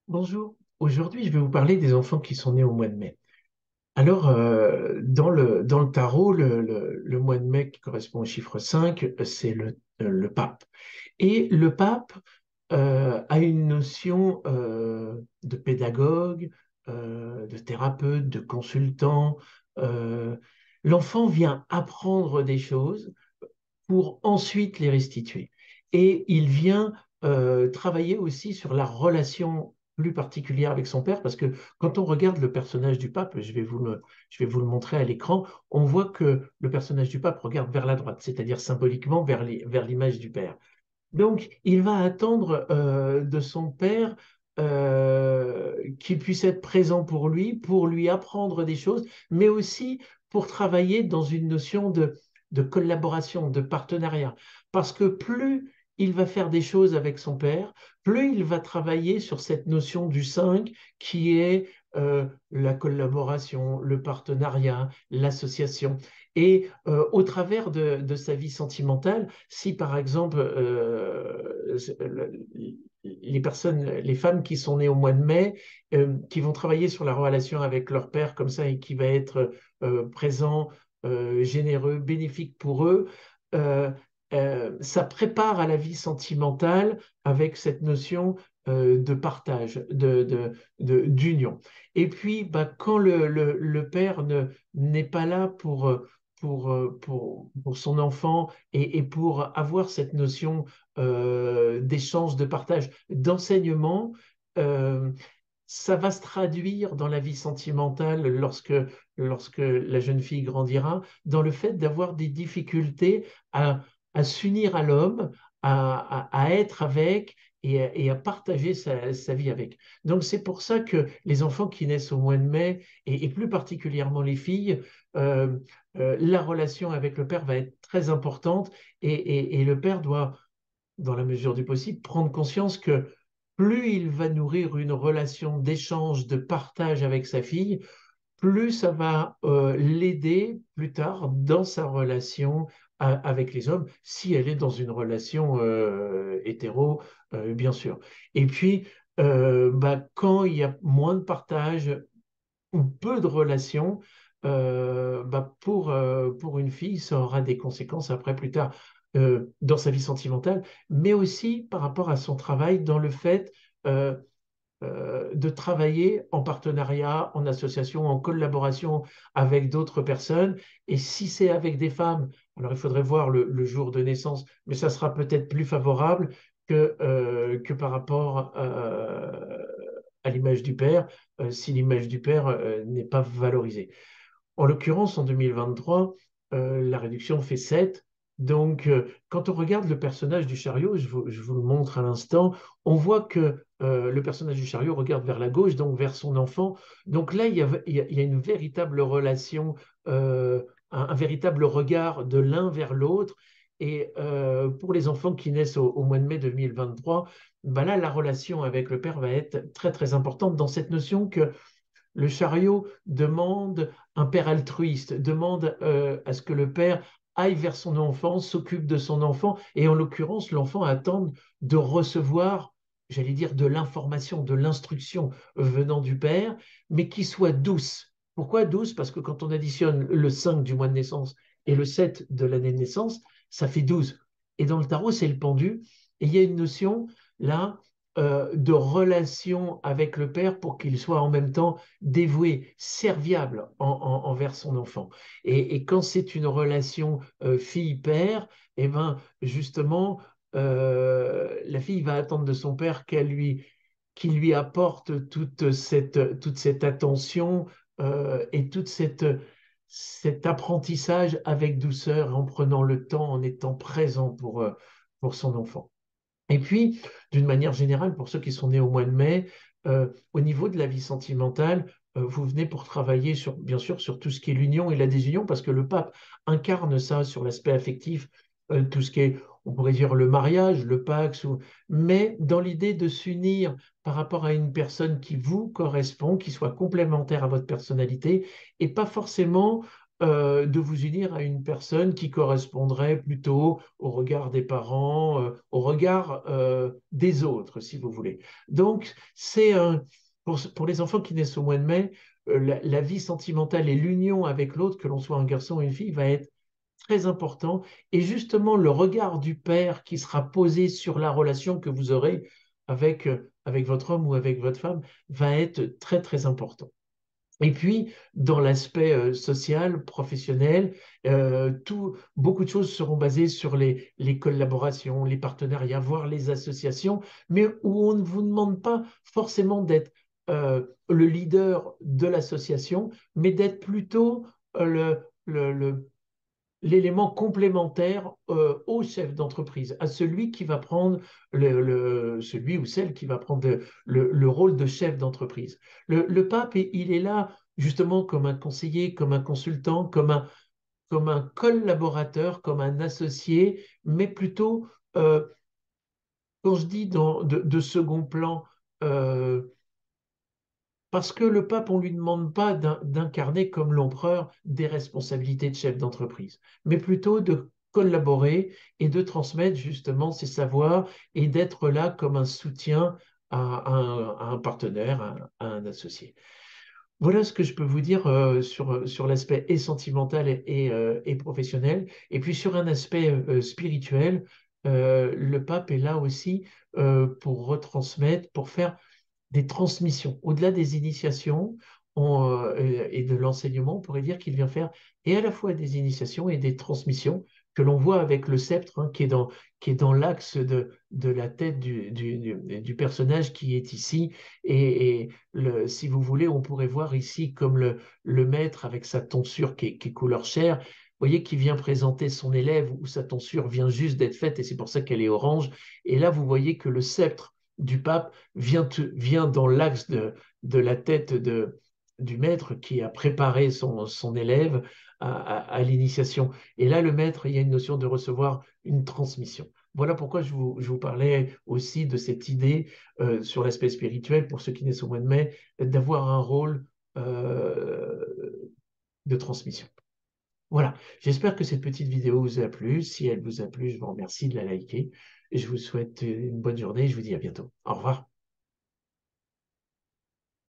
Bonjour, aujourd'hui je vais vous parler des enfants qui sont nés au mois de mai. Alors, dans le tarot, le mois de mai qui correspond au chiffre 5, c'est le pape. Et le pape a une notion de pédagogue, de thérapeute, de consultant. Euh, L'enfant vient apprendre des choses pour ensuite les restituer. Et il vient travailler aussi sur la relation plus particulière avec son père, parce que quand on regarde le personnage du pape, je vais vous le montrer à l'écran, on voit que le personnage du pape regarde vers la droite, c'est-à-dire symboliquement vers l'image du père. Donc, il va attendre de son père qu'il puisse être présent pour lui apprendre des choses, mais aussi pour travailler dans une notion de collaboration, de partenariat. Parce que plus il va faire des choses avec son père, plus il va travailler sur cette notion du 5 qui est la collaboration, le partenariat, l'association. Et au travers de sa vie sentimentale, si par exemple les personnes, les femmes qui sont nées au mois de mai, qui vont travailler sur la relation avec leur père comme ça et qui va être présent, généreux, bénéfique pour eux, euh, ça prépare à la vie sentimentale avec cette notion de partage, d'union. Et puis, bah, quand le père n'est pas là pour son enfant et pour avoir cette notion d'échange, de partage, d'enseignement, euh, ça va se traduire dans la vie sentimentale lorsque la jeune fille grandira, dans le fait d'avoir des difficultés à s'unir à l'homme, à être avec et à partager sa vie avec. Donc c'est pour ça que les enfants qui naissent au mois de mai, et plus particulièrement les filles, euh, la relation avec le père va être très importante et le père doit, dans la mesure du possible, prendre conscience que plus il va nourrir une relation d'échange, de partage avec sa fille, plus ça va l'aider plus tard dans sa relation avec les hommes, si elle est dans une relation hétéro, bien sûr. Et puis, bah, quand il y a moins de partage ou peu de relations, bah, pour une fille, ça aura des conséquences après, plus tard, dans sa vie sentimentale, mais aussi par rapport à son travail, dans le fait euh, de travailler en partenariat, en association, en collaboration avec d'autres personnes. Et si c'est avec des femmes, alors il faudrait voir le jour de naissance, mais ça sera peut-être plus favorable que par rapport à l'image du père, si l'image du père n'est pas valorisée. En l'occurrence, en 2023, la réduction fait 7. Donc, quand on regarde le personnage du chariot, je vous le montre à l'instant, on voit que le personnage du chariot regarde vers la gauche, donc vers son enfant. Donc là, il y a une véritable relation, un véritable regard de l'un vers l'autre. Et pour les enfants qui naissent au mois de mai 2023, ben là, la relation avec le père va être très, très importante dans cette notion que le chariot demande un père altruiste, demande à ce que le père aille vers son enfant, s'occupe de son enfant, et en l'occurrence, l'enfant attend de recevoir, j'allais dire, de l'information, de l'instruction venant du père, mais qui soit douce. Pourquoi douce? Parce que quand on additionne le 5 du mois de naissance et le 7 de l'année de naissance, ça fait 12. Et dans le tarot, c'est le pendu, et il y a une notion là de relation avec le père pour qu'il soit en même temps dévoué, serviable envers son enfant. Et quand c'est une relation fille-père, eh ben, justement, la fille va attendre de son père qu'il lui apporte toute cette attention et cet apprentissage avec douceur, en prenant le temps, en étant présent pour son enfant. Et puis, d'une manière générale, pour ceux qui sont nés au mois de mai, au niveau de la vie sentimentale, vous venez pour travailler sur, bien sûr, sur tout ce qui est l'union et la désunion, parce que le pape incarne ça sur l'aspect affectif, tout ce qui est, on pourrait dire, le mariage, le pax, mais dans l'idée de s'unir par rapport à une personne qui vous correspond, qui soit complémentaire à votre personnalité, et pas forcément de vous unir à une personne qui correspondrait plutôt au regard des parents, au regard des autres, si vous voulez. Donc, pour les enfants qui naissent au mois de mai, la vie sentimentale et l'union avec l'autre, que l'on soit un garçon ou une fille, va être très important. Et justement, le regard du père qui sera posé sur la relation que vous aurez avec votre homme ou avec votre femme va être très, très important. Et puis, dans l'aspect social, professionnel, beaucoup de choses seront basées sur les collaborations, les partenariats, voire les associations, mais où on ne vous demande pas forcément d'être le leader de l'association, mais d'être plutôt l'élément complémentaire au chef d'entreprise, à celui qui va prendre celui ou celle qui va prendre le rôle de chef d'entreprise. Le pape, il est là justement comme un conseiller, comme un consultant, comme un collaborateur, comme un associé, mais plutôt, quand je dis de second plan, euh, parce que le pape, on ne lui demande pas d'incarner comme l'empereur des responsabilités de chef d'entreprise, mais plutôt de collaborer et de transmettre justement ses savoirs et d'être là comme un soutien à un partenaire, à un associé. Voilà ce que je peux vous dire sur l'aspect et sentimental et professionnel. Et puis sur un aspect spirituel, le pape est là aussi pour retransmettre, pour faire des transmissions. Au-delà des initiations et de l'enseignement, on pourrait dire qu'il vient faire et à la fois des initiations et des transmissions que l'on voit avec le sceptre hein, qui est dans l'axe de la tête du personnage qui est ici. Si vous voulez, on pourrait voir ici comme le maître avec sa tonsure qui est couleur chair. Vous voyez, qui vient présenter son élève où sa tonsure vient juste d'être faite et c'est pour ça qu'elle est orange. Et là, vous voyez que le sceptre du pape vient dans l'axe de la tête du maître qui a préparé son élève à l'initiation. Et là, le maître, il y a une notion de recevoir une transmission. Voilà pourquoi je vous parlais aussi de cette idée sur l'aspect spirituel, pour ceux qui naissent au mois de mai, d'avoir un rôle euh, de transmission. Voilà, j'espère que cette petite vidéo vous a plu. Si elle vous a plu, je vous remercie de la liker. Et je vous souhaite une bonne journée et je vous dis à bientôt. Au revoir.